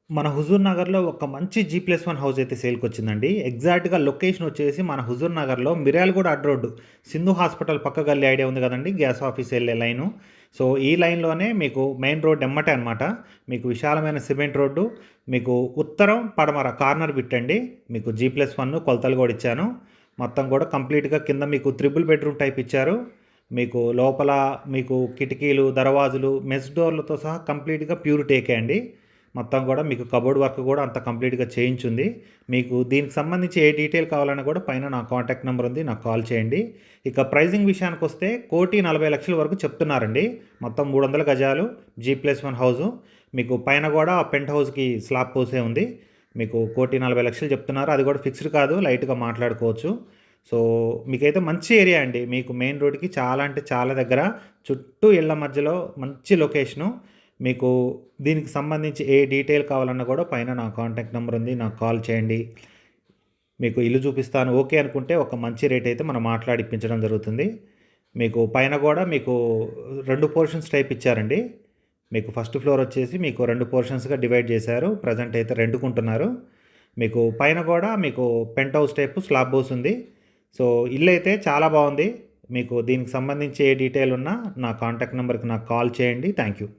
మన హుజూర్ నగర్‌లో ఒక మంచి జీ+1 హౌస్ అయితే సేల్‌కొచ్చిందండి. ఎగ్జాక్ట్‌గా లొకేషన్ వచ్చేసి మన హుజూర్ నగర్‌లో మిర్యాలగూడ అడ్డ రోడ్డు. సింధు హాస్పిటల్ పక్క గల్లీ ఐడియా ఉంది కదండీ! గ్యాస్ ఆఫీస్ ఎళ్ళే లైను. సో, ఈ లైన్‌లోనే మీకు మెయిన్ రోడ్ ఎమ్మటే అనమాట. మీకు విశాలమైన సిమెంట్ రోడ్డు. మీకు ఉత్తరం, పడమర కార్నర్ బిట్ అండి. మీకు జీ+1 కొలతలు కూడా ఇచ్చాను. మొత్తం కూడా కంప్లీట్‌గా కింద మీకు త్రిబుల్ బెడ్‌రూమ్ టైప్ ఇచ్చారు. మీకు లోపల మీకు కిటికీలు, దర్వాజులు, మెస్ డోర్‌లతో సహా కంప్లీట్‌గా ప్యూర్ టేకే అండి. మొత్తం కూడా మీకు కబోర్డ్ వర్క్ కూడా అంత కంప్లీట్‌గా చేయించుంది. మీకు దీనికి సంబంధించి ఏ డీటెయిల్ కావాలన్నా కూడా పైన నా కాంటాక్ట్ నెంబర్ ఉంది. నాకు కాల్ చేయండి. ఇక ప్రైజింగ్ విషయానికొస్తే 1,40,00,000 వరకు చెప్తున్నారండి. మొత్తం 300 గజాలు జీ+1 హౌసు. మీకు పైన కూడా పెంట్ హౌస్‌కి స్లాబ్ పోసే ఉంది. మీకు 1,40,00,000 చెప్తున్నారు. అది కూడా ఫిక్స్డ్ కాదు. లైట్‌గా మాట్లాడుకోవచ్చు. సో, మీకైతే మంచి ఏరియా అండి. మీకు మెయిన్ రోడ్‌కి చాలా అంటే చాలా దగ్గర. చుట్టూ ఇళ్ళ మధ్యలో మంచి లొకేషను. మీకు దీనికి సంబంధించి ఏ డీటెయిల్ కావాలన్నా కూడా పైన నా కాంటాక్ట్ నెంబర్ ఉంది. నాకు కాల్ చేయండి. మీకు ఇల్లు చూపిస్తాను. ఓకే అనుకుంటే ఒక మంచి రేట్ అయితే మనం మాట్లాడి ఇప్పించడం జరుగుతుంది. మీకు పైన కూడా మీకు 2 పోర్షన్స్ టైప్ ఇచ్చారండి. మీకు ఫస్ట్ ఫ్లోర్ వచ్చేసి మీకు 2 పోర్షన్స్‌గా డివైడ్ చేశారు. ప్రెజెంట్ అయితే రెంట్‌కుంటున్నారు. మీకు పైన కూడా మీకు penthouse type slab house ఉంది. సో, ఇల్లైతే చాలా బావుంది. మీకు దీనికి సంబంధించి ఏ డీటెయిల్ ఉన్నా నా కాంటాక్ట్ నెంబర్‌కి నాకు కాల్ చేయండి. Thank you.